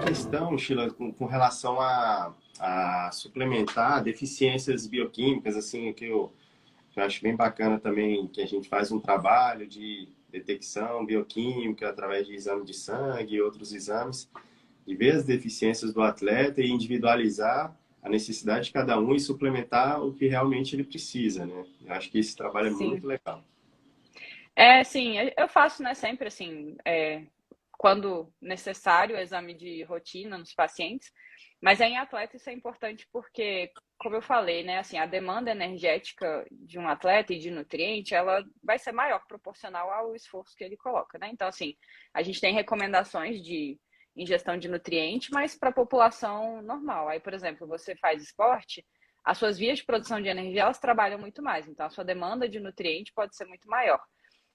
questão, Sheila, com relação a suplementar deficiências bioquímicas, assim, que eu acho bem bacana também, que a gente faz um trabalho de detecção bioquímica através de exame de sangue e outros exames, e ver as deficiências do atleta e individualizar a necessidade de cada um e suplementar o que realmente ele precisa, né? Eu acho que esse trabalho é Sim. muito legal. É, sim, eu faço, né, sempre assim, quando necessário, exame de rotina nos pacientes, mas em atleta isso é importante porque, como eu falei, né, assim, a demanda energética de um atleta e de nutriente, ela vai ser maior proporcional ao esforço que ele coloca, né? Então, assim, a gente tem recomendações de ingestão de nutriente, mas para a população normal. Aí, por exemplo, você faz esporte, as suas vias de produção de energia, elas trabalham muito mais, então a sua demanda de nutriente pode ser muito maior.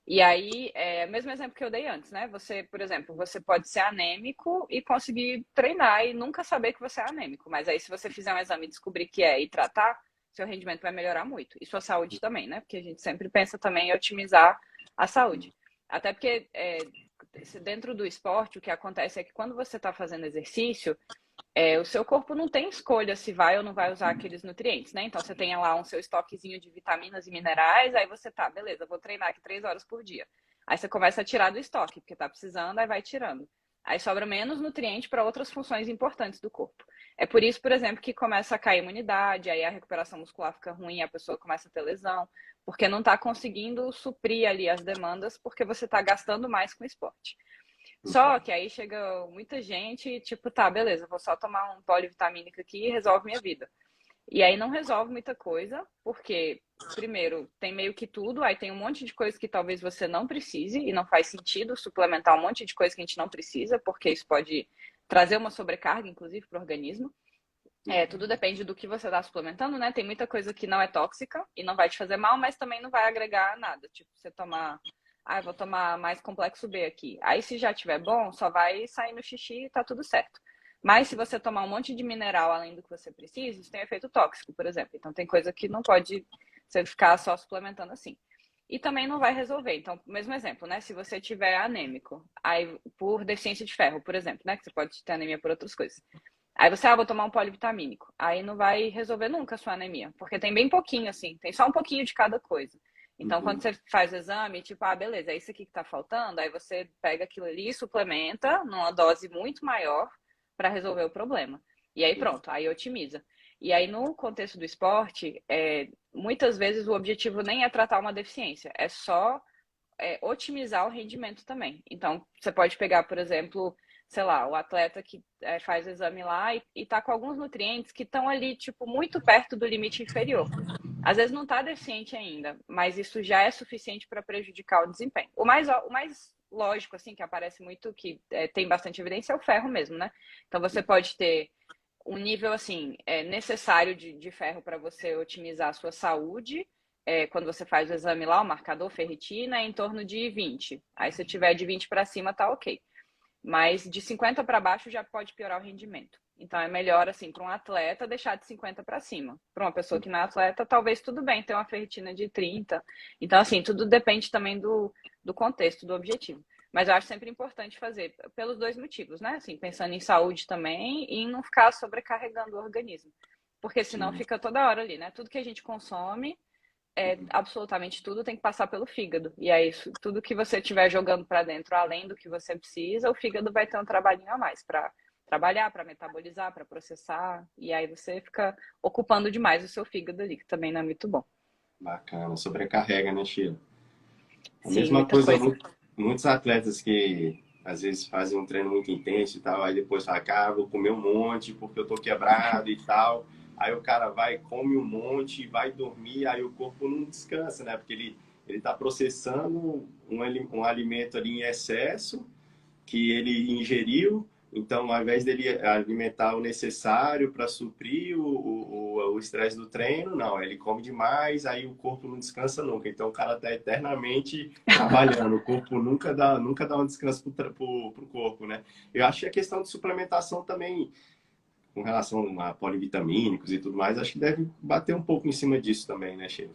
E aí, o mesmo exemplo que eu dei antes, né? Você, por exemplo, você pode ser anêmico e conseguir treinar e nunca saber que você é anêmico. Mas aí, se você fizer um exame e descobrir que é e tratar, seu rendimento vai melhorar muito. E sua saúde também, né? Porque a gente sempre pensa também em otimizar a saúde. Até porque dentro do esporte, o que acontece é que quando você está fazendo exercício, o seu corpo não tem escolha se vai ou não vai usar aqueles nutrientes, né? Então você tem lá um seu estoquezinho de vitaminas e minerais, aí você tá, beleza, vou treinar aqui 3 horas por dia. Aí você começa a tirar do estoque, porque tá precisando, aí vai tirando. Aí sobra menos nutriente para outras funções importantes do corpo. É por isso, por exemplo, que começa a cair a imunidade, aí a recuperação muscular fica ruim, a pessoa começa a ter lesão, porque não está conseguindo suprir ali as demandas, porque você está gastando mais com o esporte. Só que aí chega muita gente e, tipo, tá, beleza, vou só tomar um polivitamínico aqui e resolve minha vida. E aí não resolve muita coisa, porque, primeiro, tem meio que tudo, aí tem um monte de coisa que talvez você não precise, e não faz sentido suplementar um monte de coisa que a gente não precisa, porque isso pode trazer uma sobrecarga, inclusive, para o organismo. Tudo depende do que você está suplementando, né? Tem muita coisa que não é tóxica e não vai te fazer mal, mas também não vai agregar nada. Tipo, você tomar, eu vou tomar mais complexo B aqui. Aí, se já tiver bom, só vai sair no xixi e tá tudo certo. Mas se você tomar um monte de mineral além do que você precisa, isso tem efeito tóxico, por exemplo. Então, tem coisa que não pode você ficar só suplementando assim. E também não vai resolver. Então, mesmo exemplo, né? Se você tiver anêmico, aí por deficiência de ferro, por exemplo, né? Que você pode ter anemia por outras coisas. Aí você, vou tomar um polivitamínico. Aí não vai resolver nunca a sua anemia, porque tem bem pouquinho, assim, tem só um pouquinho de cada coisa. Então, quando Uhum. você faz o exame, tipo, beleza, é isso aqui que tá faltando, aí você pega aquilo ali e suplementa numa dose muito maior para resolver o problema. E aí pronto, aí otimiza. E aí, no contexto do esporte, muitas vezes o objetivo nem é tratar uma deficiência, é só otimizar o rendimento também. Então, você pode pegar, por exemplo, sei lá, o atleta que faz o exame lá e tá com alguns nutrientes que estão ali, tipo, muito perto do limite inferior. Às vezes não está deficiente ainda, mas isso já é suficiente para prejudicar o desempenho. O mais lógico, assim, que aparece muito, que tem bastante evidência, é o ferro mesmo, né? Então você pode ter um nível, assim, necessário de ferro para você otimizar a sua saúde. Quando você faz o exame lá, o marcador ferritina é em torno de 20. Aí se tiver de 20 para cima, tá ok. Mas de 50 para baixo já pode piorar o rendimento. Então é melhor, assim, para um atleta deixar de 50 para cima. Para uma pessoa que não é atleta, talvez tudo bem ter uma ferritina de 30. Então, assim, tudo depende também do contexto, do objetivo. Mas eu acho sempre importante fazer pelos dois motivos, né? Assim, pensando em saúde também e em não ficar sobrecarregando o organismo. Porque senão Sim. fica toda hora ali, né? Tudo que a gente consome absolutamente tudo tem que passar pelo fígado. E aí, tudo que você estiver jogando para dentro, além do que você precisa, o fígado vai ter um trabalhinho a mais para trabalhar, para metabolizar, para processar. E aí você fica ocupando demais o seu fígado ali, que também não é muito bom. Bacana, sobrecarrega, né, Sheila? A Sim, mesma muita coisa, coisa. muitos atletas que às vezes fazem um treino muito intenso e tal, aí depois fala, cara, vou comer um monte porque eu tô quebrado e tal. Aí o cara vai, come um monte, vai dormir, aí o corpo não descansa, né? Porque ele tá processando um alimento ali em excesso que ele ingeriu. Então, ao invés dele alimentar o necessário para suprir o estresse do treino, não, ele come demais, aí o corpo não descansa nunca. Então, o cara está eternamente trabalhando, o corpo nunca dá um descanso para o corpo, né? Eu acho que a questão de suplementação também, com relação a polivitamínicos e tudo mais, acho que deve bater um pouco em cima disso também, né, Sheila?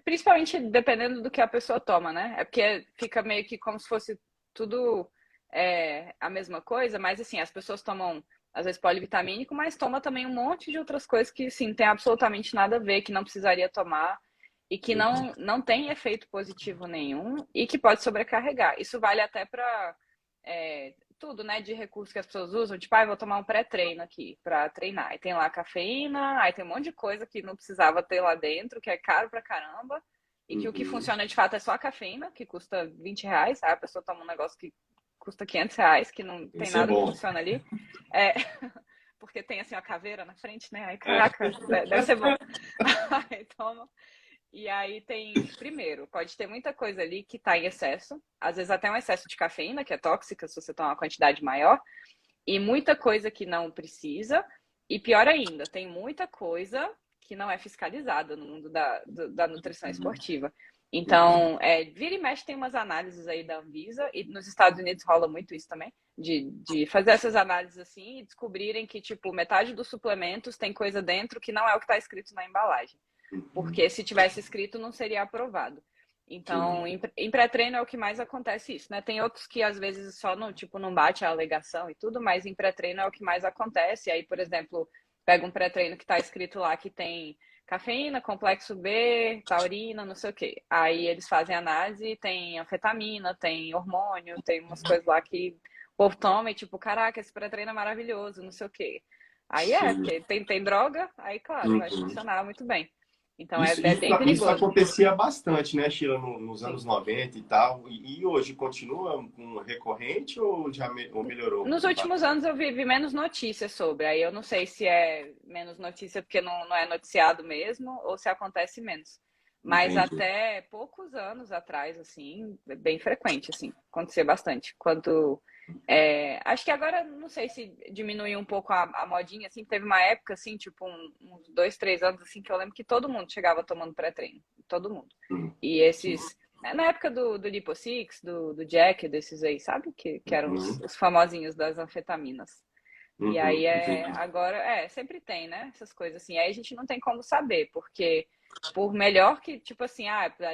Principalmente dependendo do que a pessoa toma, né? É porque fica meio que como se fosse tudo. é a mesma coisa, mas assim, as pessoas tomam, às vezes, polivitamínico, mas toma também um monte de outras coisas que, sim, tem absolutamente nada a ver, que não precisaria tomar e que não tem efeito positivo nenhum e que pode sobrecarregar. Isso vale até para tudo, né, de recursos que as pessoas usam, tipo, vou tomar um pré-treino aqui para treinar. Aí tem lá cafeína, aí tem um monte de coisa que não precisava ter lá dentro, que é caro pra caramba, e que o que funciona de fato é só a cafeína, que custa R$ 20, aí a pessoa toma um negócio que custa R$ 500, que não tem Isso é nada que bom. funciona ali. É, porque tem assim a caveira na frente, né? Aí, caraca, deve ser bom. Aí toma. E aí tem, primeiro, pode ter muita coisa ali que está em excesso, às vezes até um excesso de cafeína, que é tóxica se você tomar uma quantidade maior, e muita coisa que não precisa, e pior ainda, tem muita coisa que não é fiscalizada no mundo da nutrição esportiva. Então, vira e mexe tem umas análises aí da Anvisa, e nos Estados Unidos rola muito isso também, de fazer essas análises assim e descobrirem que, tipo, metade dos suplementos tem coisa dentro que não é o que está escrito na embalagem. Porque se tivesse escrito, não seria aprovado. Então, em pré-treino é o que mais acontece isso, né? Tem outros que às vezes só não, tipo, não bate a alegação e tudo, mas em pré-treino é o que mais acontece. Aí, por exemplo, pega um pré-treino que está escrito lá que tem cafeína, complexo B, taurina, não sei o quê. Aí eles fazem análise, tem anfetamina, tem hormônio, tem umas coisas lá que o povo toma e tipo, caraca, esse pré-treino é maravilhoso, não sei o quê. Aí Sim. porque tem droga, aí claro, vai Uhum. funcionar muito bem. Então Isso, é isso, bem isso perigoso. acontecia bastante, né, Sheila, nos anos Sim. 90 e tal. E hoje continua com recorrente ou já ou melhorou Nos últimos anos eu vi menos notícias sobre. Aí eu não sei se é menos notícia porque não é noticiado mesmo ou se acontece menos. Mas Entendi. até poucos anos atrás, assim, é bem frequente, assim, acontecia bastante. Acho que agora, não sei se diminuiu um pouco a modinha, assim, teve uma época, assim, tipo, uns 2, 3 anos, assim, que eu lembro que todo mundo chegava tomando pré-treino. Todo mundo. E Sim. esses na época do Lipo Six, do Jack, desses aí, sabe? Que eram Uhum. os famosinhos das anfetaminas. E aí Entendi. agora, sempre tem, né? Essas coisas assim. Aí a gente não tem como saber, porque por melhor que, tipo assim,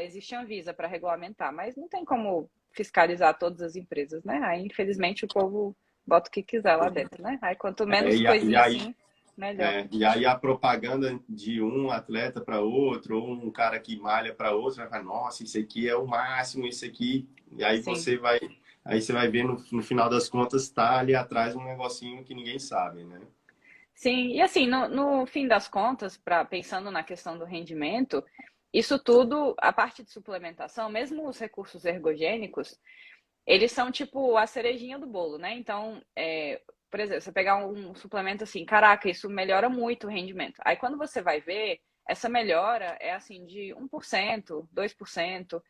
existe a Anvisa para regulamentar, mas não tem como fiscalizar todas as empresas, né? Aí, infelizmente, o povo bota o que quiser lá dentro, né? Aí quanto É, menos e coisinha aí, assim, melhor. e aí a propaganda de um atleta para outro, ou um cara que malha para outro, vai falar, nossa, isso aqui é o máximo, isso aqui. E Sim. aí você vai ver no final das contas, tá ali atrás um negocinho que ninguém sabe, né? Sim, e assim, no fim das contas, pensando na questão do rendimento, isso tudo, a parte de suplementação, mesmo os recursos ergogênicos, eles são tipo a cerejinha do bolo, né? Então, por exemplo, você pegar um suplemento assim, caraca, isso melhora muito o rendimento. Aí quando você vai ver, essa melhora é assim de 1%, 2%.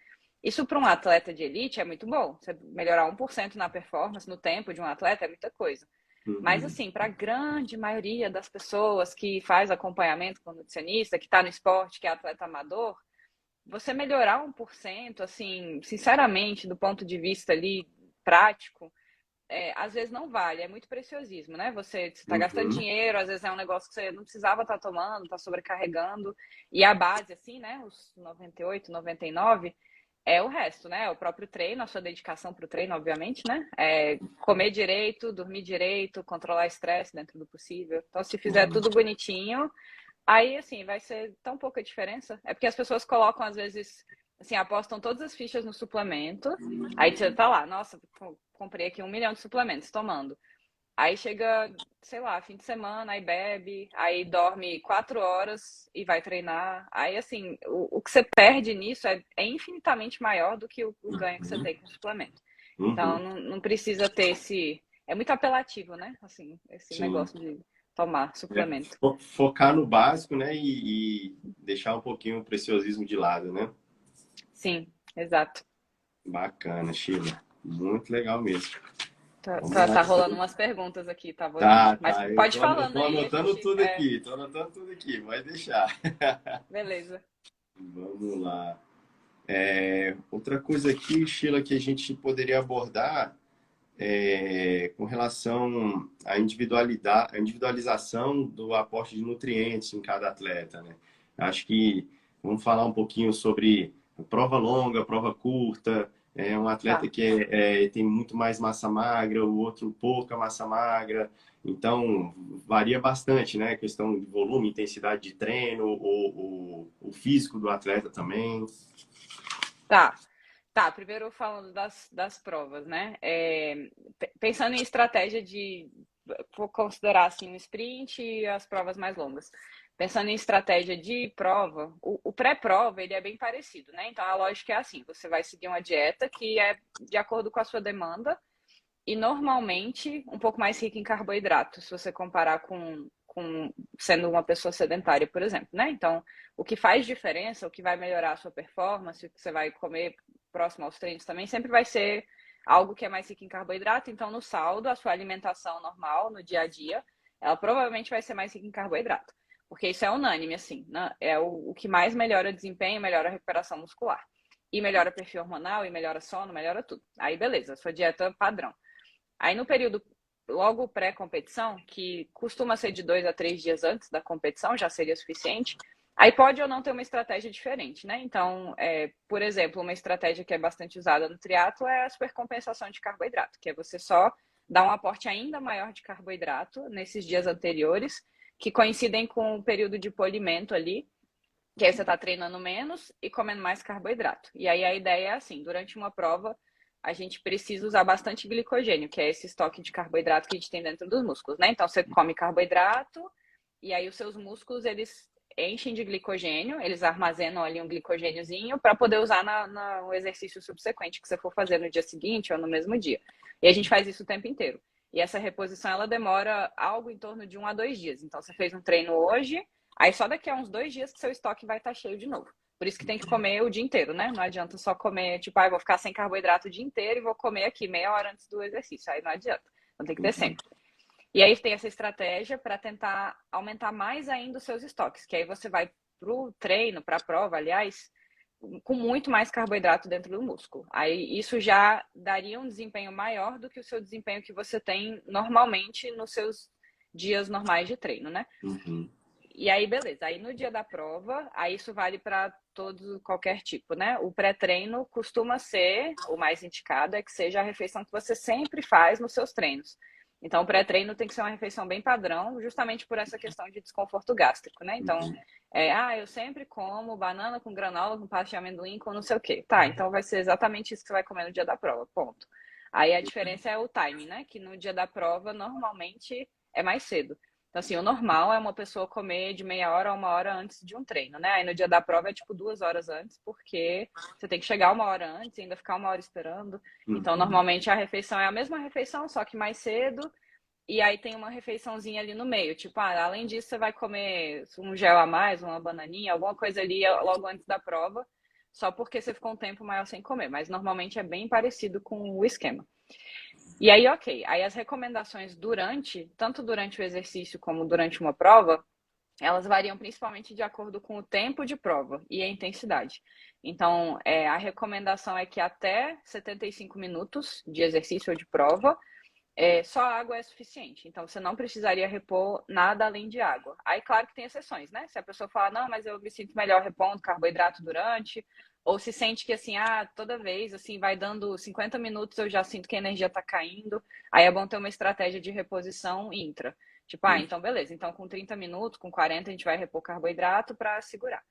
Isso para um atleta de elite é muito bom. Você melhorar 1% na performance, no tempo de um atleta é muita coisa. Mas, Uhum. assim, para a grande maioria das pessoas que faz acompanhamento com nutricionista, que está no esporte, que é atleta amador, você melhorar 1%, assim, sinceramente, do ponto de vista ali prático, às vezes não vale, é muito preciosismo, né? Você está gastando Uhum. dinheiro, às vezes é um negócio que você não precisava estar tomando, está sobrecarregando, e a base, assim, né? Os 98, 99 é o resto, né? O próprio treino, a sua dedicação para o treino, obviamente, né? Comer direito, dormir direito, controlar estresse dentro do possível. Então, se fizer tudo bonitinho, aí, assim, vai ser tão pouca diferença. É porque as pessoas colocam, às vezes, assim, apostam todas as fichas no suplemento, aí você tá lá, nossa, comprei aqui 1 milhão de suplementos tomando. Aí chega, sei lá, fim de semana, aí bebe, aí dorme 4 horas e vai treinar. Aí, assim, o que você perde nisso é infinitamente maior do que o ganho que você tem com o suplemento. Então, Uhum. não precisa ter esse. É muito apelativo, né? Assim, esse Sim. negócio de tomar suplemento. Focar no básico, né? E deixar um pouquinho o preciosismo de lado, né? Sim, exato. Bacana, Sheila. Muito legal mesmo. Tá, Vamos tá, lá, tá rolando então. umas perguntas aqui, tá, vou olhando. Tá, Mas tá. pode Eu falando tô aí, a anotando gente. tudo aqui. Tô anotando tudo aqui. Pode deixar. Beleza. Vamos lá. Outra coisa aqui, Sheila, que a gente poderia abordar com relação à individualidade, à individualização do aporte de nutrientes em cada atleta, né? Acho que vamos falar um pouquinho sobre prova longa, prova curta, É um atleta Tá. que tem muito mais massa magra, o outro pouca massa magra. Então, varia bastante, né? A questão de volume, intensidade de treino, o físico do atleta também. Tá. Tá, primeiro falando das provas, né? Pensando em estratégia vou considerar assim um sprint e as provas mais longas. Pensando em estratégia de prova, o pré-prova ele é bem parecido, né? Então a lógica é assim: você vai seguir uma dieta que é de acordo com a sua demanda e normalmente um pouco mais rica em carboidrato, se você comparar com sendo uma pessoa sedentária, por exemplo, né? Então, o que faz diferença, o que vai melhorar a sua performance, o que você vai comer próximo aos treinos também, sempre vai ser algo que é mais rico em carboidrato. Então, no saldo, a sua alimentação normal, no dia a dia, ela provavelmente vai ser mais rica em carboidrato. Porque isso é unânime, assim, né? É o que mais melhora desempenho, melhora a recuperação muscular. E melhora perfil hormonal, e melhora sono, melhora tudo. Aí, beleza, sua dieta padrão. Aí no período logo pré-competição, que costuma ser de 2 a 3 dias antes da competição, já seria suficiente. Aí pode ou não ter uma estratégia diferente, né? Então, por exemplo, uma estratégia que é bastante usada no triatlo é a supercompensação de carboidrato, que é você só dar um aporte ainda maior de carboidrato nesses dias anteriores, que coincidem com o período de polimento ali, que aí você está treinando menos e comendo mais carboidrato. E aí a ideia é assim, durante uma prova, a gente precisa usar bastante glicogênio, que é esse estoque de carboidrato que a gente tem dentro dos músculos, né? Então você come carboidrato e aí os seus músculos, eles enchem de glicogênio, eles armazenam ali um glicogêniozinho para poder usar no exercício subsequente que você for fazer no dia seguinte ou no mesmo dia. E a gente faz isso o tempo inteiro. E essa reposição, ela demora algo em torno de 1 a 2 dias. Então, você fez um treino hoje, aí só daqui a uns 2 dias que seu estoque vai estar cheio de novo. Por isso que tem que comer o dia inteiro, né? Não adianta só comer, tipo, vou ficar sem carboidrato o dia inteiro e vou comer aqui meia hora antes do exercício. Aí não adianta. Então tem que ter sempre. E aí tem essa estratégia para tentar aumentar mais ainda os seus estoques, que aí você vai pro treino, para a prova, aliás, com muito mais carboidrato dentro do músculo. Aí isso já daria um desempenho maior do que o seu desempenho que você tem normalmente nos seus dias normais de treino, né? Uhum. E aí, beleza. Aí no dia da prova, aí isso vale para todo qualquer tipo, né? O pré-treino costuma ser o mais indicado, é que seja a refeição que você sempre faz nos seus treinos. Então, o pré-treino tem que ser uma refeição bem padrão, justamente por essa questão de desconforto gástrico, né? Então, eu sempre como banana com granola, com pasta de amendoim, com não sei o quê. Tá, então vai ser exatamente isso que você vai comer no dia da prova, ponto. Aí a diferença é o timing, né? Que no dia da prova, normalmente, é mais cedo. Então, assim, o normal é uma pessoa comer de meia hora a 1 hora antes de um treino, né? Aí no dia da prova é tipo 2 horas antes, porque você tem que chegar 1 hora antes e ainda ficar 1 hora esperando. Então, Uhum. normalmente a refeição é a mesma refeição, só que mais cedo. E aí tem uma refeiçãozinha ali no meio. Tipo, além disso, você vai comer um gel a mais, uma bananinha, alguma coisa ali logo antes da prova, só porque você ficou um tempo maior sem comer. Mas normalmente é bem parecido com o esquema. E aí, ok. Aí as recomendações tanto durante o exercício como durante uma prova, elas variam principalmente de acordo com o tempo de prova e a intensidade. Então, a recomendação é que até 75 minutos de exercício ou de prova, só água é suficiente. Então, você não precisaria repor nada além de água. Aí, claro que tem exceções, né? Se a pessoa falar, não, mas eu me sinto melhor repondo carboidrato durante, ou se sente que, assim, toda vez, assim, vai dando 50 minutos, eu já sinto que a energia tá caindo, aí é bom ter uma estratégia de reposição intra. Tipo, então beleza, então com 30 minutos, com 40, a gente vai repor carboidrato para segurar.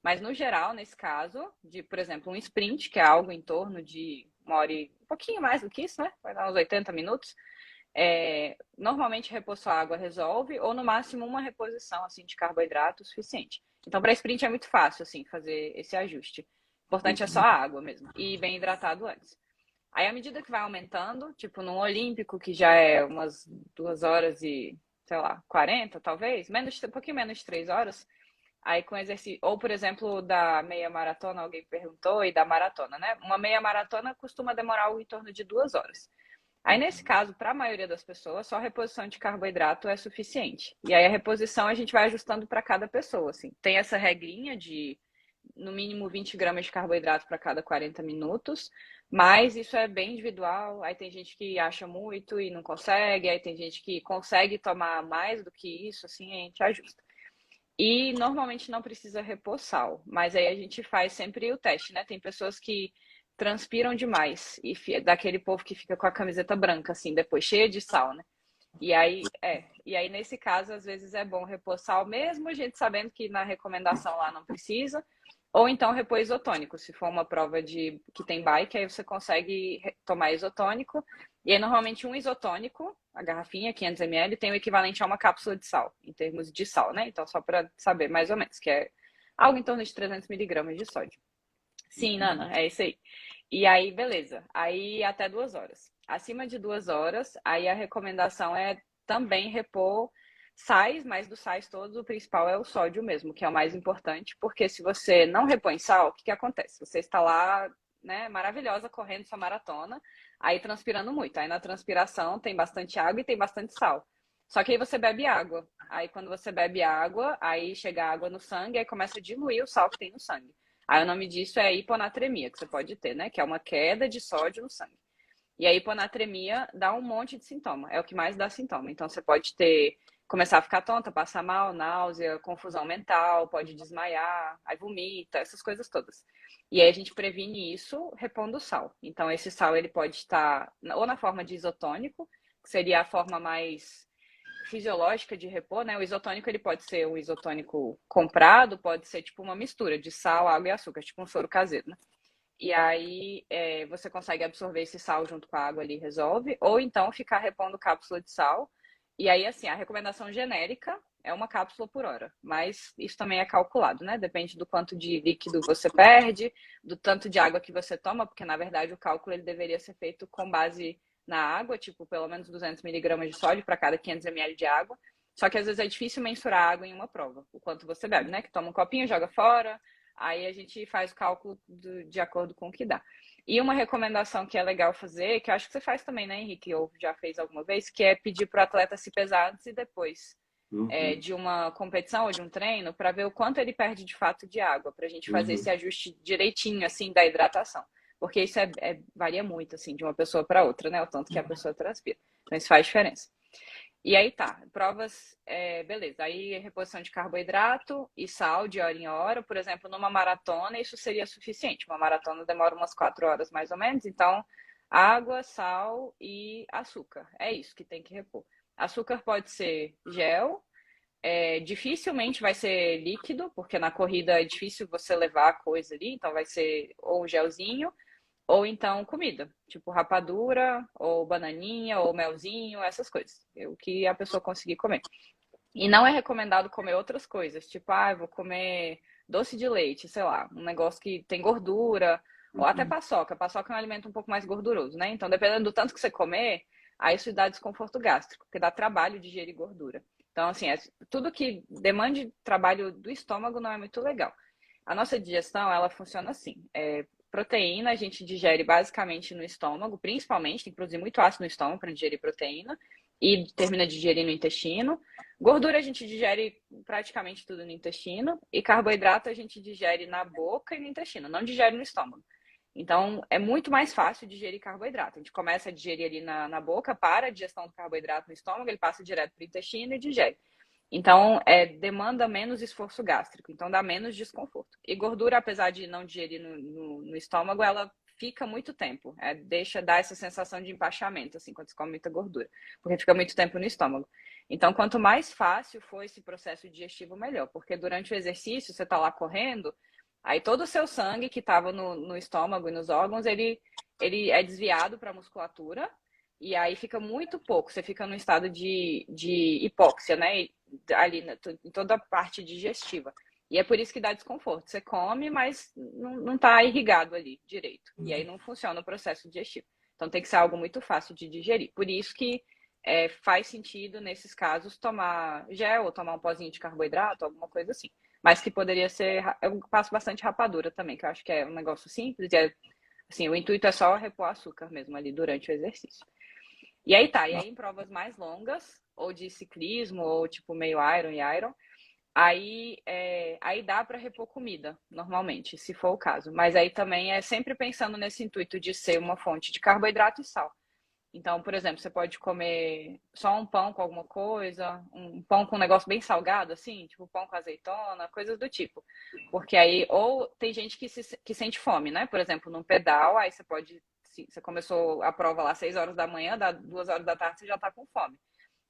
Mas no geral, nesse caso, por exemplo, um sprint, que é algo em torno de 1 hora e um pouquinho mais do que isso, né? Vai dar uns 80 minutos. Normalmente repor só água resolve, ou no máximo uma reposição assim de carboidrato suficiente. Então, para sprint é muito fácil assim fazer esse ajuste. O importante é só a água mesmo e bem hidratado antes. Aí, à medida que vai aumentando, tipo num olímpico, que já é umas 2 horas e, sei lá, 40 talvez, um pouquinho menos de 3 horas, aí com exercício, ou por exemplo, da meia maratona, alguém perguntou, e da maratona, né? Uma meia maratona costuma demorar algo em torno de 2 horas. Aí, nesse caso, para a maioria das pessoas, só a reposição de carboidrato é suficiente. E aí, a reposição a gente vai ajustando para cada pessoa. Assim. Tem essa regrinha de, no mínimo, 20 gramas de carboidrato para cada 40 minutos, mas isso é bem individual. Aí, tem gente que acha muito e não consegue, aí, tem gente que consegue tomar mais do que isso, assim, a gente ajusta. E, normalmente, não precisa repor sal, mas aí a gente faz sempre o teste, né? Tem pessoas que transpiram demais. Daquele povo que fica com a camiseta branca, assim, depois cheia de sal, né? E aí, nesse caso, às vezes é bom repor sal, mesmo a gente sabendo que na recomendação lá não precisa, ou então repor isotônico, se for uma prova que tem bike, aí você consegue tomar isotônico, e aí normalmente um isotônico, a garrafinha, 500 ml, tem o equivalente a uma cápsula de sal, em termos de sal, né? Então, só para saber mais ou menos, que é algo em torno de 300 miligramas de sódio. Sim, Nana, é isso aí. E aí, beleza. Aí até 2 horas. Acima de 2 horas, aí a recomendação é também repor sais, mas dos sais todos, o principal é o sódio mesmo, que é o mais importante, porque se você não repõe sal, o que que acontece? Você está lá, né, maravilhosa, correndo sua maratona, aí transpirando muito. Aí na transpiração tem bastante água e tem bastante sal. Só que aí você bebe água. Aí quando você bebe água, aí chega água no sangue, aí começa a diluir o sal que tem no sangue. Aí o nome disso é hiponatremia, que você pode ter, né? Que é uma queda de sódio no sangue. E a hiponatremia dá um monte de sintoma, é o que mais dá sintoma. Então você pode começar a ficar tonta, passar mal, náusea, confusão mental, pode desmaiar, aí vomita, essas coisas todas. E aí a gente previne isso repondo sal. Então esse sal ele pode estar ou na forma de isotônico, que seria a forma mais fisiológica de repor, né? O isotônico ele pode ser um isotônico comprado, pode ser tipo uma mistura de sal, água e açúcar, tipo um soro caseiro, né? E aí você consegue absorver esse sal junto com a água ali e resolve, ou então ficar repondo cápsula de sal. E aí, assim, a recomendação genérica é uma cápsula por hora, mas isso também é calculado, né? Depende do quanto de líquido você perde, do tanto de água que você toma, porque na verdade o cálculo ele deveria ser feito com base na água, tipo pelo menos 200 miligramas de sódio para cada 500 ml de água. Só que às vezes é difícil mensurar a água em uma prova, o quanto você bebe, né? Que toma um copinho, joga fora, aí a gente faz o cálculo de acordo com o que dá. E uma recomendação que é legal fazer, que eu acho que você faz também, né, Henrique, ou já fez alguma vez, que é pedir para o atleta se pesar antes e depois de uma competição ou de um treino, para ver o quanto ele perde de fato de água, para a gente fazer esse ajuste direitinho, assim, da hidratação. Porque isso varia muito, assim, de uma pessoa para outra, né, o tanto que a pessoa transpira. Então, isso faz diferença. E aí tá, provas, beleza. Aí reposição de carboidrato e sal de hora em hora. Por exemplo, numa maratona, isso seria suficiente. Uma maratona demora umas 4 horas mais ou menos. Então, água, sal e açúcar. É isso que tem que repor. Açúcar pode ser gel, dificilmente vai ser líquido, porque na corrida é difícil você levar a coisa ali. Então, vai ser ou um gelzinho ou então comida, tipo rapadura, ou bananinha, ou melzinho, essas coisas. O que a pessoa conseguir comer. E não é recomendado comer outras coisas, tipo, vou comer doce de leite, sei lá, um negócio que tem gordura, ou até paçoca. Paçoca é um alimento um pouco mais gorduroso, né? Então, dependendo do tanto que você comer, aí isso dá desconforto gástrico, porque dá trabalho digerir gordura. Então, assim, tudo que demande trabalho do estômago não é muito legal. A nossa digestão, ela funciona assim. Proteína a gente digere basicamente no estômago, principalmente, tem que produzir muito ácido no estômago para digerir proteína e termina de digerir no intestino. Gordura a gente digere praticamente tudo no intestino e carboidrato a gente digere na boca e no intestino, não digere no estômago. Então, é muito mais fácil digerir carboidrato. A gente começa a digerir ali na boca, para a digestão do carboidrato no estômago, ele passa direto para o intestino e digere. Então, demanda menos esforço gástrico, então dá menos desconforto. E gordura, apesar de não digerir no estômago, ela fica muito tempo. Dá essa sensação de empachamento, assim, quando você come muita gordura, porque fica muito tempo no estômago. Então, quanto mais fácil for esse processo digestivo, melhor, porque durante o exercício, você está lá correndo, aí todo o seu sangue que estava no estômago e nos órgãos, ele é desviado para a musculatura, e aí fica muito pouco, você fica num estado de hipóxia, né? Ali em toda a parte digestiva. E é por isso que dá desconforto. Você come, mas não está irrigado ali direito. E aí não funciona o processo digestivo. Então tem que ser algo muito fácil de digerir. Por isso que faz sentido, nesses casos, tomar gel ou tomar um pozinho de carboidrato, alguma coisa assim. Mas que poderia ser. Eu passo bastante rapadura também, que eu acho que é um negócio simples. E assim, o intuito é só repor açúcar mesmo ali durante o exercício. E aí tá, e aí em provas mais longas, ou de ciclismo, ou tipo meio Iron e Iron, aí dá para repor comida, normalmente, se for o caso. Mas aí também é sempre pensando nesse intuito de ser uma fonte de carboidrato e sal. Então, por exemplo, você pode comer só um pão com alguma coisa, um pão com um negócio bem salgado, assim, tipo pão com azeitona, coisas do tipo. Porque aí, ou tem gente que sente fome, né? Por exemplo, num pedal, aí você pode, se você começou a prova lá às 6 horas da manhã, dá 2 horas da tarde, você já tá com fome.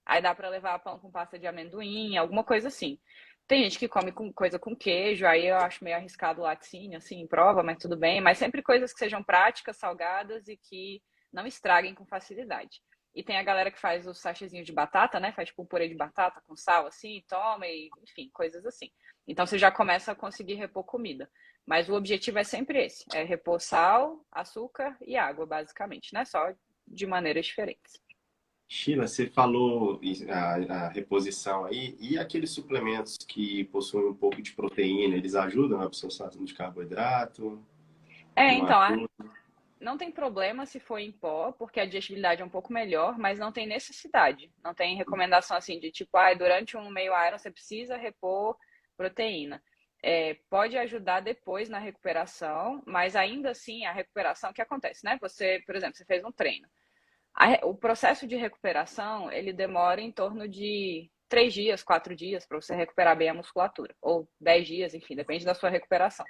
Aí dá para levar pão com pasta de amendoim, alguma coisa assim. Tem gente que come com coisa com queijo, aí eu acho meio arriscado laticínio, assim, em prova, mas tudo bem. Mas sempre coisas que sejam práticas, salgadas e que não estraguem com facilidade. E tem a galera que faz os sachêzinhos de batata, né? Faz tipo um purê de batata com sal, assim, toma e, enfim, coisas assim. Então você já começa a conseguir repor comida. Mas o objetivo é sempre esse, é repor sal, açúcar e água, basicamente, né? Só de maneiras diferentes. Sheila, você falou a reposição aí, e aqueles suplementos que possuem um pouco de proteína, eles ajudam na absorção de carboidrato? É, Não então, ajuda? não tem problema se for em pó, porque a digestibilidade é um pouco melhor, mas não tem necessidade. Não tem recomendação assim de tipo, ah, durante um meio Iron você precisa repor proteína. É, pode ajudar depois na recuperação, mas ainda assim a recuperação, o que acontece, né? Você, por exemplo, você fez um treino. O processo de recuperação, ele demora em torno de 3 dias, 4 dias para você recuperar bem a musculatura, ou 10 dias, enfim, depende da sua recuperação.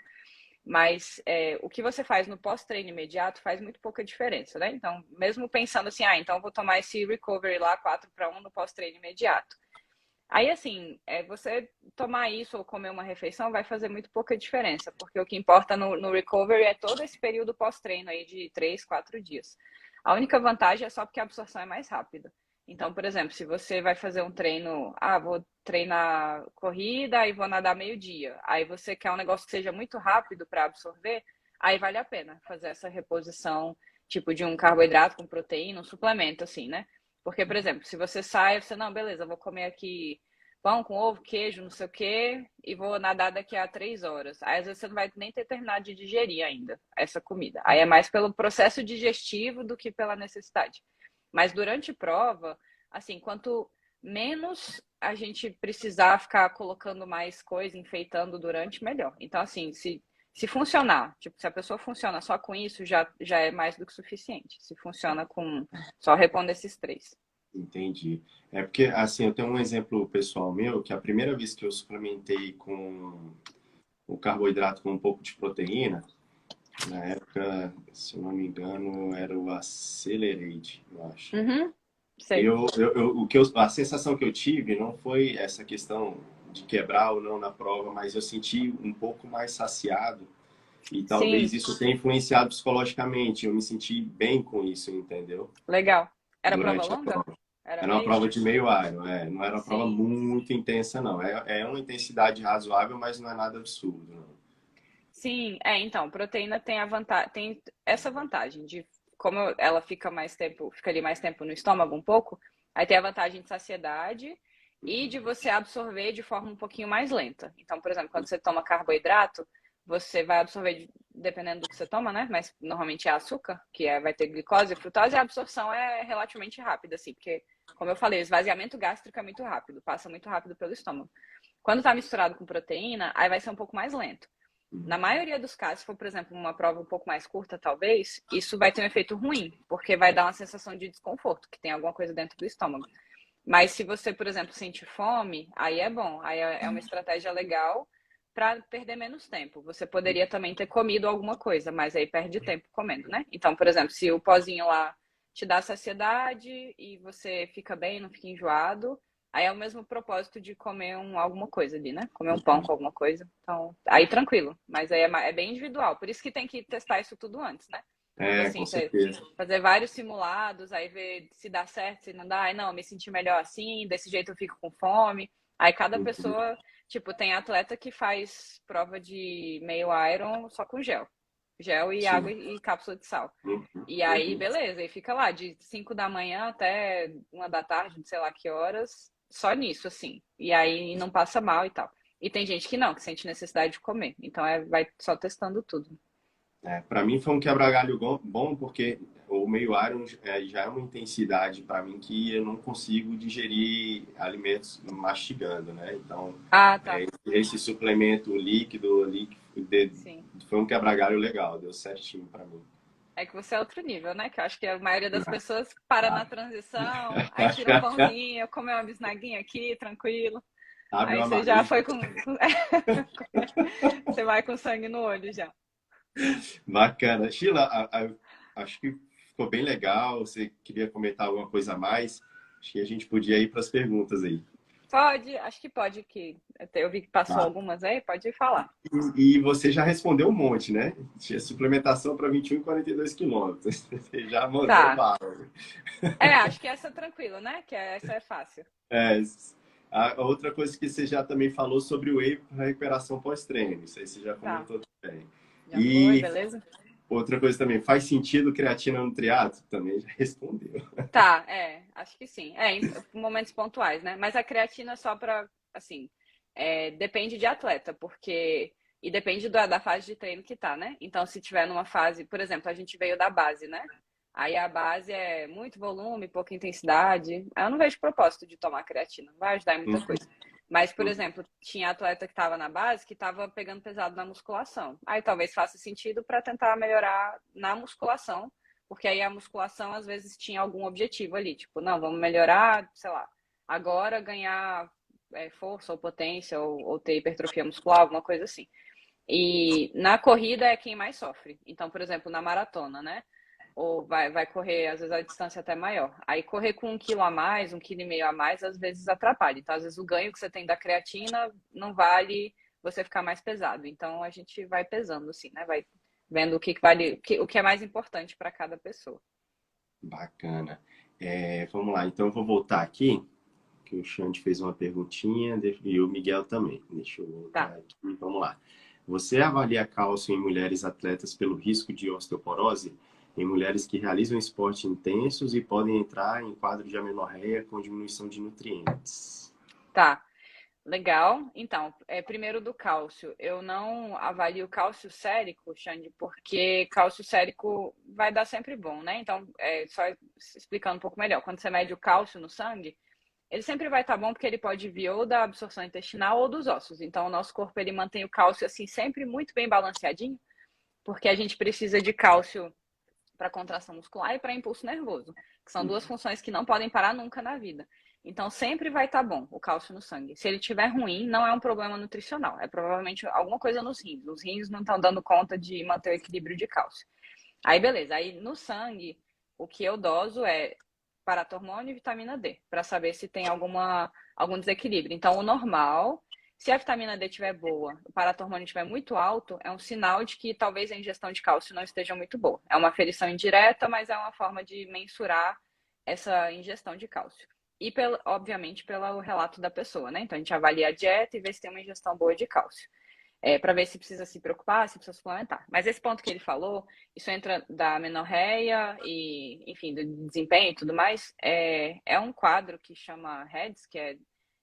Mas o que você faz no pós-treino imediato faz muito pouca diferença, né? Então, mesmo pensando assim, ah, então eu vou tomar esse recovery lá 4-1 no pós-treino imediato. Aí, assim, você tomar isso ou comer uma refeição vai fazer muito pouca diferença, porque o que importa no recovery é todo esse período pós-treino aí de 3-4 dias. A única vantagem é só porque a absorção é mais rápida. Então, por exemplo, se você vai fazer um treino, vou treinar corrida e vou nadar meio-dia, aí você quer um negócio que seja muito rápido para absorver, aí vale a pena fazer essa reposição, tipo de um carboidrato com proteína, um suplemento, assim, né? Porque, por exemplo, se você sai, você, não, beleza, vou comer aqui pão com ovo, queijo, não sei o quê, e vou nadar daqui a 3 horas. Aí, às vezes, você não vai nem ter terminado de digerir ainda essa comida. Aí é mais pelo processo digestivo do que pela necessidade. Mas durante prova, assim, quanto menos a gente precisar ficar colocando mais coisa, enfeitando durante, melhor. Então, assim, se funcionar, tipo, se a pessoa funciona só com isso, já é mais do que suficiente. Se funciona com só repondo esses três. Entendi. É porque, assim, eu tenho um exemplo pessoal meu, que a primeira vez que eu suplementei com o carboidrato com um pouco de proteína, na época, se eu não me engano, era o Accelerate, eu acho. Uhum, sei. A sensação que eu tive não foi essa questão de quebrar ou não na prova, mas eu senti um pouco mais saciado e talvez Sim, isso tenha influenciado psicologicamente. Eu me senti bem com isso, entendeu? legal. Era prova Durante a longa? prova. Era Era uma meio? prova de meio Iron, não era uma prova Sim. muito intensa, não. É uma intensidade razoável, mas não é nada absurdo, não. Sim, então, proteína tem a vantagem, tem essa vantagem de como ela fica mais tempo, fica ali mais tempo no estômago um pouco, aí tem a vantagem de saciedade e de você absorver de forma um pouquinho mais lenta. Então, por exemplo, quando você toma carboidrato, você vai absorver dependendo do que você toma, né? Mas normalmente é açúcar, vai ter glicose e frutose, e a absorção é relativamente rápida, assim, porque, como eu falei, o esvaziamento gástrico é muito rápido, passa muito rápido pelo estômago. Quando está misturado com proteína, aí vai ser um pouco mais lento. Na maioria dos casos, se for, por exemplo, uma prova um pouco mais curta, talvez, isso vai ter um efeito ruim, porque vai dar uma sensação de desconforto, que tem alguma coisa dentro do estômago. Mas se você, por exemplo, sente fome, aí é bom, aí é uma estratégia legal para perder menos tempo. Você poderia também ter comido alguma coisa, mas aí perde tempo comendo, né? Então, por exemplo, se o pozinho lá te dá saciedade e você fica bem, não fica enjoado, aí é o mesmo propósito de comer alguma coisa ali, né? Comer um pão com alguma coisa. Então, aí tranquilo. Mas aí é bem individual. Por isso que tem que testar isso tudo antes, né? Tipo Com assim, você certeza. fazer vários simulados, aí ver se dá certo, se não dá. Aí não, me senti melhor assim, desse jeito eu fico com fome. Aí cada pessoa, tipo, tem atleta que faz prova de meio Iron só com gel. Gel e Sim. água e cápsula de sal. Uhum, E aí, uhum. beleza, e fica lá de 5 da manhã até 1 da tarde, não sei lá que horas, só nisso, assim. E aí não passa mal e tal. E tem gente que não, que sente necessidade de comer. Então vai só testando tudo. Para mim foi um quebra-galho bom, porque o meio Iron já é uma intensidade para mim que eu não consigo digerir alimentos mastigando, né? Então, Ah, tá. esse suplemento líquido ali Sim. foi um quebra-galho legal, deu certinho para mim. É que você é outro nível, né? Que eu acho que a maioria das pessoas para na transição, aí tira um pãozinho, come uma bisnaguinha aqui, tranquilo. Abre Aí uma você já marmita. foi você vai com sangue no olho já. Bacana. Sheila, acho que ficou bem legal. Você queria comentar alguma coisa a mais? Acho que a gente podia ir para as perguntas aí. Pode, acho que pode que eu vi que passou Tá. algumas aí, pode falar. E você já respondeu um monte, né? Tinha suplementação para 21 e 42 quilômetros. Você já mandou Tá. bala. Acho que essa é tranquila, né? Essa é fácil. É, a outra coisa que você já também falou sobre o whey para recuperação pós-treino. Isso aí você já Tá. comentou também. Já foi, E beleza? outra coisa também, faz sentido creatina no triatlo? Também já respondeu. Tá, acho que sim. Em momentos pontuais, né? Mas a creatina só para, assim, depende de atleta, porque. E depende da fase de treino que tá, né? Então, se tiver numa fase, por exemplo, a gente veio da base, né? Aí a base é muito volume, pouca intensidade. Aí eu não vejo propósito de tomar creatina, não vai ajudar em muita coisa. Mas, por exemplo, tinha atleta que estava na base que estava pegando pesado na musculação. Aí talvez faça sentido para tentar melhorar na musculação, porque aí a musculação às vezes tinha algum objetivo ali, tipo, não, vamos melhorar, sei lá, agora ganhar força ou potência ou ter hipertrofia muscular, alguma coisa assim. E na corrida é quem mais sofre. Então, por exemplo, na maratona, né? Ou vai correr, às vezes, a distância até maior. Aí correr com 1 quilo a mais, 1,5 quilo a mais, às vezes atrapalha. Então, às vezes, o ganho que você tem da creatina não vale você ficar mais pesado. Então, a gente vai pesando, assim, né? Vai vendo o que vale, o que é mais importante para cada pessoa. Bacana. Vamos lá, então eu vou voltar aqui, que o Xande fez uma perguntinha e o Miguel também. Deixa eu voltar Tá. aqui, vamos lá. Você avalia cálcio em mulheres atletas pelo risco de osteoporose? Em mulheres que realizam esportes intensos e podem entrar em quadro de amenorreia com diminuição de nutrientes. Tá. Legal. Então, primeiro do cálcio. Eu não avalio cálcio sérico, Xande, porque cálcio sérico vai dar sempre bom, né? Então, só explicando um pouco melhor. Quando você mede o cálcio no sangue, ele sempre vai estar bom porque ele pode vir ou da absorção intestinal ou dos ossos. Então, o nosso corpo ele mantém o cálcio assim sempre muito bem balanceadinho, porque a gente precisa de cálcio para contração muscular e para impulso nervoso, que são duas funções que não podem parar nunca na vida. Então, sempre vai estar bom o cálcio no sangue. Se ele estiver ruim, não é um problema nutricional, é provavelmente alguma coisa nos rins. Os rins não estão dando conta de manter o equilíbrio de cálcio. Aí, beleza. Aí, no sangue, o que eu doso é paratormônio e vitamina D, para saber se tem algum desequilíbrio. Então, o normal, se a vitamina D estiver boa, o paratormônio estiver muito alto, é um sinal de que talvez a ingestão de cálcio não esteja muito boa. É uma aferição indireta, mas é uma forma de mensurar essa ingestão de cálcio. E, obviamente, pelo relato da pessoa, né? Então, a gente avalia a dieta e vê se tem uma ingestão boa de cálcio. Para ver se precisa se preocupar, se precisa suplementar. Mas esse ponto que ele falou, isso entra da menorreia e, enfim, do desempenho e tudo mais, é um quadro que chama HEDS, que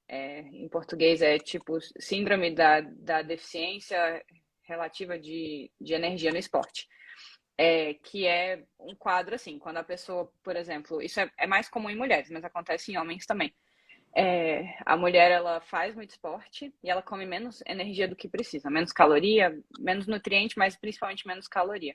em português é tipo síndrome da deficiência relativa de energia no esporte. Que é um quadro assim, quando a pessoa, por exemplo, isso é mais comum em mulheres, mas acontece em homens também. A mulher ela faz muito esporte e ela come menos energia do que precisa, menos caloria, menos nutriente, mas principalmente menos caloria.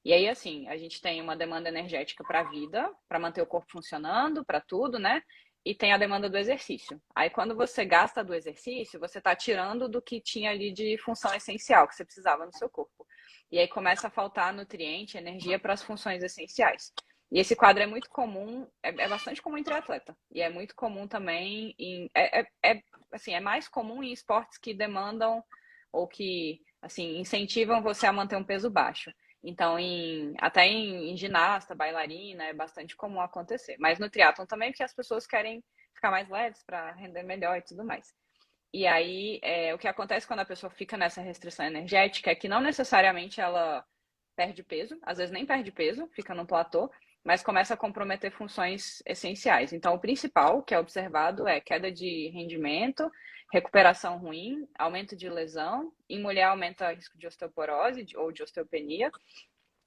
E aí, assim, a gente tem uma demanda energética para a vida, para manter o corpo funcionando, para tudo, né? E tem a demanda do exercício. Aí, quando você gasta do exercício, você está tirando do que tinha ali de função essencial que você precisava no seu corpo. E aí começa a faltar nutriente, energia para as funções essenciais. E esse quadro é muito comum, é bastante comum entre atleta. E é muito comum também assim, é mais comum em esportes que demandam ou que, assim, incentivam você a manter um peso baixo. Então, até em ginasta, bailarina, é bastante comum acontecer. Mas no triatlon também, porque as pessoas querem ficar mais leves para render melhor e tudo mais. E aí, o que acontece quando a pessoa fica nessa restrição energética é que não necessariamente ela perde peso, às vezes nem perde peso, fica no platô, mas começa a comprometer funções essenciais. Então, o principal que é observado é queda de rendimento, recuperação ruim, aumento de lesão, em mulher aumenta o risco de osteoporose ou de osteopenia,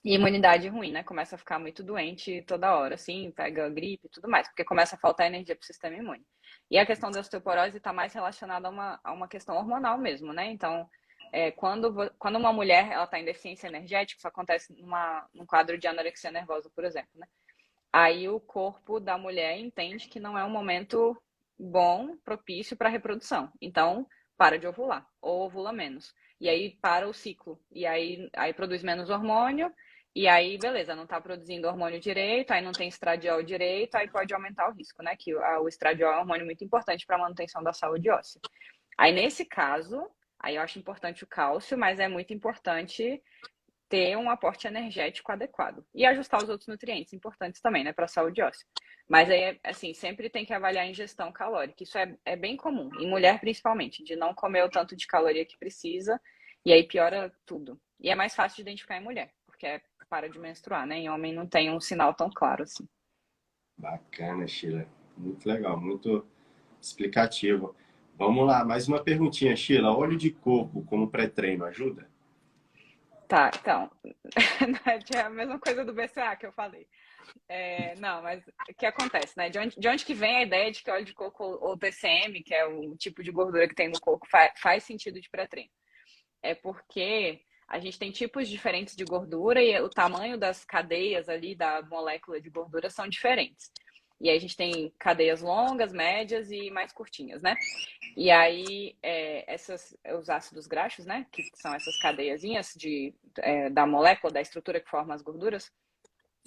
e imunidade ruim, né? Começa a ficar muito doente toda hora, assim, pega gripe e tudo mais, porque começa a faltar energia para o sistema imune. E a questão da osteoporose está mais relacionada a uma questão hormonal mesmo, né? Então, quando uma mulher ela está em deficiência energética, isso acontece num quadro de anorexia nervosa, por exemplo, né? Aí o corpo da mulher entende que não é um momento bom, propício para reprodução. Então, para de ovular, ou ovula menos. E aí para o ciclo. E aí produz menos hormônio, e aí, beleza, não está produzindo hormônio direito, aí não tem estradiol direito, aí pode aumentar o risco, né? Que o estradiol é um hormônio muito importante para a manutenção da saúde óssea. Aí, nesse caso, aí eu acho importante o cálcio, mas é muito importante ter um aporte energético adequado. E ajustar os outros nutrientes importantes também, né, para a saúde óssea. Mas aí, assim, sempre tem que avaliar a ingestão calórica. Isso é bem comum, em mulher principalmente, de não comer o tanto de caloria que precisa, e aí piora tudo. E é mais fácil de identificar em mulher, porque para de menstruar, né? Em homem não tem um sinal tão claro assim. Bacana, Sheila. Muito legal, muito explicativo. Vamos lá, mais uma perguntinha, Sheila. Óleo de coco como pré-treino ajuda? Tá, então, é a mesma coisa do BCA que eu falei. Não, mas o que acontece, né? De onde que vem a ideia de que óleo de coco ou TCM, que é o tipo de gordura que tem no coco, faz sentido de pré-treino? É porque a gente tem tipos diferentes de gordura e o tamanho das cadeias ali da molécula de gordura são diferentes. E aí a gente tem cadeias longas, médias e mais curtinhas, né? E aí os ácidos graxos, né? Que são essas cadeiazinhas da molécula, da estrutura que forma as gorduras,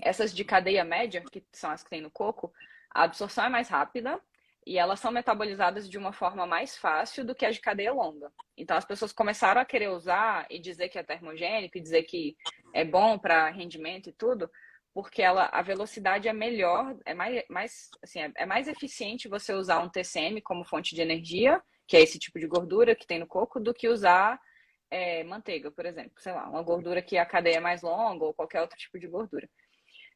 essas de cadeia média, que são as que tem no coco, a absorção é mais rápida e elas são metabolizadas de uma forma mais fácil do que as de cadeia longa. Então as pessoas começaram a querer usar e dizer que é termogênico e dizer que é bom para rendimento e tudo, porque a velocidade é melhor, é mais eficiente você usar um TCM como fonte de energia, que é esse tipo de gordura que tem no coco, do que usar manteiga, por exemplo, sei lá, uma gordura que a cadeia é mais longa ou qualquer outro tipo de gordura.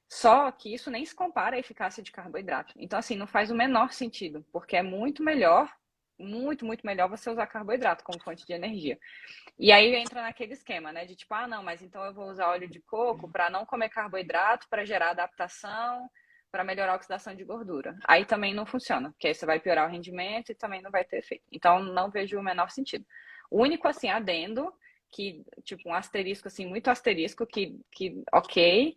Só que isso nem se compara à eficácia de carboidrato. Então, assim, não faz o menor sentido, porque é muito melhor, muito, muito melhor você usar carboidrato como fonte de energia. E aí entra naquele esquema, né? De tipo, não, mas então eu vou usar óleo de coco para não comer carboidrato, para gerar adaptação, para melhorar a oxidação de gordura. Aí também não funciona, porque aí você vai piorar o rendimento e também não vai ter efeito. Então, não vejo o menor sentido. O único, assim, adendo, que, tipo, um asterisco, assim, muito asterisco, que ok,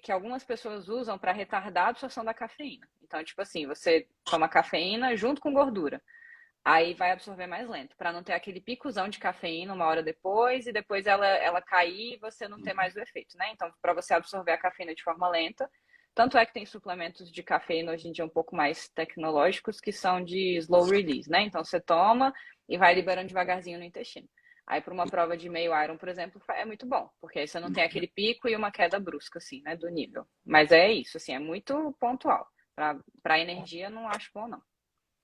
que algumas pessoas usam para retardar a absorção da cafeína. Então, tipo assim, você toma cafeína junto com gordura. Aí vai absorver mais lento, para não ter aquele picozão de cafeína uma hora depois e depois ela cair e você não ter mais o efeito, né? Então, para você absorver a cafeína de forma lenta, tanto é que tem suplementos de cafeína hoje em dia um pouco mais tecnológicos que são de slow release, né? Então, você toma e vai liberando devagarzinho no intestino. Aí, para uma prova de meio Iron, por exemplo, é muito bom, porque aí você não tem aquele pico e uma queda brusca, assim, né, do nível. Mas é isso, assim, é muito pontual. Para energia, não acho bom, não.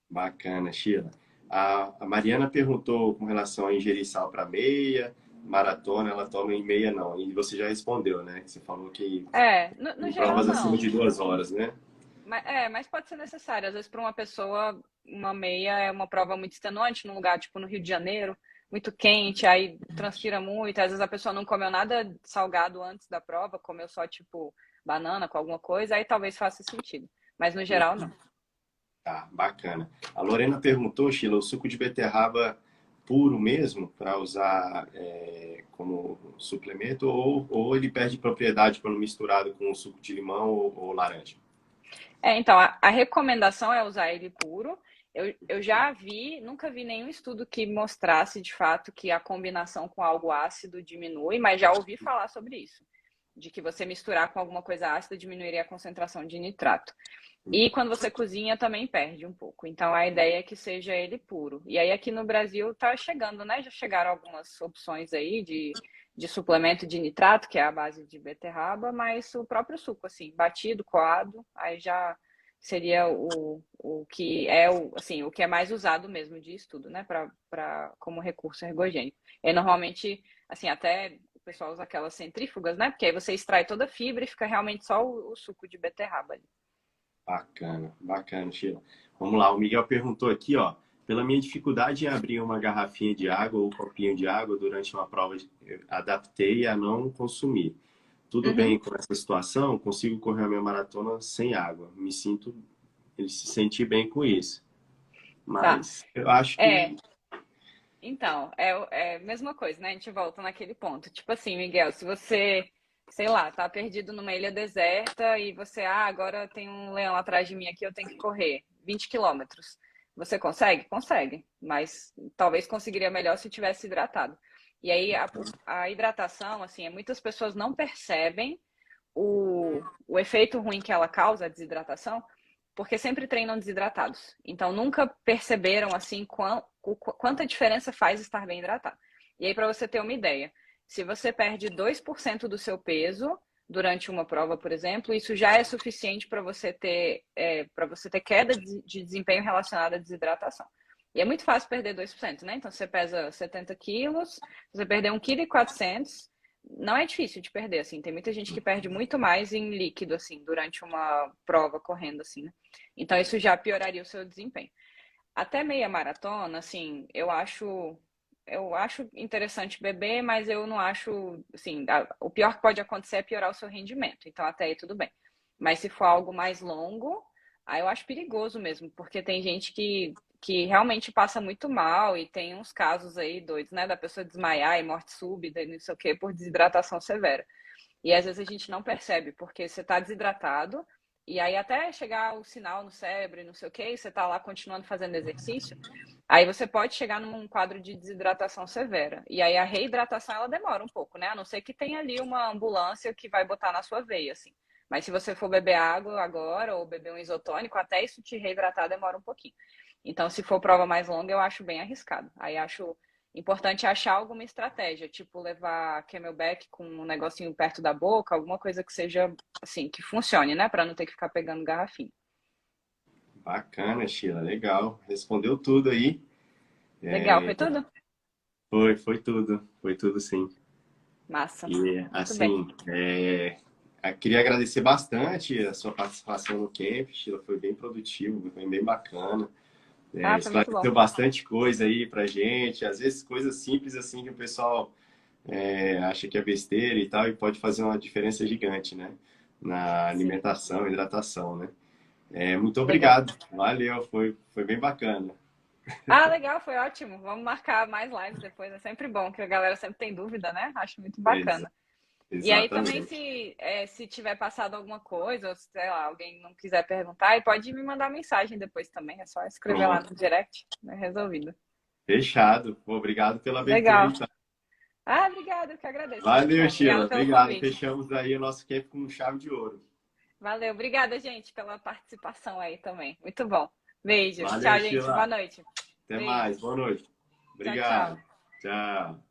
Bacana, Sheila. A Mariana perguntou com relação a ingerir sal para meia, maratona, ela toma em meia não. E você já respondeu, né? Você falou que No em geral, provas acima não. de 2 horas, né? Mas pode ser necessário. Às vezes, para uma pessoa, uma meia é uma prova muito extenuante, num lugar tipo no Rio de Janeiro, muito quente, aí transpira muito. Às vezes a pessoa não comeu nada salgado antes da prova, comeu só tipo banana com alguma coisa, aí talvez faça sentido. Mas no geral, não. Tá, bacana. A Lorena perguntou, Sheila, o suco de beterraba puro mesmo para usar como suplemento ou ele perde propriedade quando misturado com o suco de limão ou laranja? Então, a recomendação é usar ele puro. Eu já vi, nunca vi nenhum estudo que mostrasse de fato que a combinação com algo ácido diminui, mas já ouvi falar sobre isso, de que você misturar com alguma coisa ácida diminuiria a concentração de nitrato. E quando você cozinha também perde um pouco. Então a ideia é que seja ele puro. E aí aqui no Brasil tá chegando, né? Já chegaram algumas opções aí de suplemento de nitrato, que é a base de beterraba, mas o próprio suco, assim, batido, coado, aí já seria o que é assim, o que é mais usado mesmo de estudo, né? Como recurso ergogênico. E normalmente, assim, até o pessoal usa aquelas centrífugas, né? Porque aí você extrai toda a fibra e fica realmente só o suco de beterraba ali. Bacana, bacana, Sheila. Vamos lá, o Miguel perguntou aqui, ó. Pela minha dificuldade em abrir uma garrafinha de água ou um copinho de água durante uma prova, eu adaptei a não consumir. Tudo bem Uhum. com essa situação? Consigo correr a minha maratona sem água. Ele se sentir bem com isso. Tá. Mas eu acho que É, Então, é a mesma coisa, né? A gente volta naquele ponto. Tipo assim, Miguel, se você, sei lá, tá perdido numa ilha deserta e você, agora tem um leão atrás de mim aqui, eu tenho que correr 20 quilômetros. Você consegue? Consegue, mas talvez conseguiria melhor se tivesse hidratado. E aí, a hidratação, assim, muitas pessoas não percebem o efeito ruim que ela causa, a desidratação, porque sempre treinam desidratados. Então, nunca perceberam, assim, quanta diferença faz estar bem hidratado. E aí, para você ter uma ideia, se você perde 2% do seu peso durante uma prova, por exemplo, isso já é suficiente para você ter queda de desempenho relacionada à desidratação. E é muito fácil perder 2%, né? Então, você pesa 70 quilos, você perder 1,4 kg, não é difícil de perder, assim. Tem muita gente que perde muito mais em líquido, assim, durante uma prova correndo, assim, né? Então, isso já pioraria o seu desempenho. Até meia maratona, assim, eu acho interessante beber, mas eu não acho, assim, o pior que pode acontecer é piorar o seu rendimento. Então, até aí tudo bem. Mas se for algo mais longo, aí eu acho perigoso mesmo, porque tem gente que realmente passa muito mal e tem uns casos aí doidos, né, da pessoa desmaiar e morte súbita e não sei o quê por desidratação severa. E às vezes a gente não percebe, porque você está desidratado, e aí até chegar o sinal no cérebro e não sei o quê, e você está lá continuando fazendo exercício, aí você pode chegar num quadro de desidratação severa. E aí a reidratação ela demora um pouco, né? A não ser que tenha ali uma ambulância que vai botar na sua veia, assim. Mas se você for beber água agora ou beber um isotônico, até isso te reidratar demora um pouquinho. Então, se for prova mais longa, eu acho bem arriscado. Aí acho importante achar alguma estratégia, tipo levar Camelback com um negocinho perto da boca, alguma coisa que seja assim, que funcione, né? Para não ter que ficar pegando garrafinha. Bacana, Sheila, legal. Respondeu tudo aí. Legal, foi tudo? Foi tudo sim. Massa. E Muito bem. assim, eu queria agradecer bastante a sua participação no camp, Sheila, foi bem produtivo, foi bem bacana. Ah, foi muito bom. Esclareceu bastante coisa aí pra gente, às vezes coisas simples assim que o pessoal acha que é besteira e tal, e pode fazer uma diferença gigante, né? Na Sim. alimentação, hidratação, né? Muito Legal. obrigado, valeu, foi bem bacana. Ah, legal, foi ótimo. Vamos marcar mais lives depois. É sempre bom, que a galera sempre tem dúvida, né? Acho muito Exa- bacana. E aí também, Exatamente. se tiver passado alguma coisa, ou se, sei lá, alguém não quiser perguntar, aí pode me mandar mensagem depois também. É só escrever lá Pronto, no direct, né? Resolvido. fechado. Obrigado pela abertura, Legal. então. Ah, obrigada, eu que agradeço. Foi muito Valeu, bom. Sheila, Obrigada pelo obrigado. convite. Fechamos aí o nosso camp com chave de ouro. Valeu. Obrigada, gente, pela participação aí também. Muito bom. Beijo. Valeu, Tchau, gente. Boa Sheila. noite. Até Beijo. mais. Boa noite. Tchau, Obrigado. tchau. Tchau.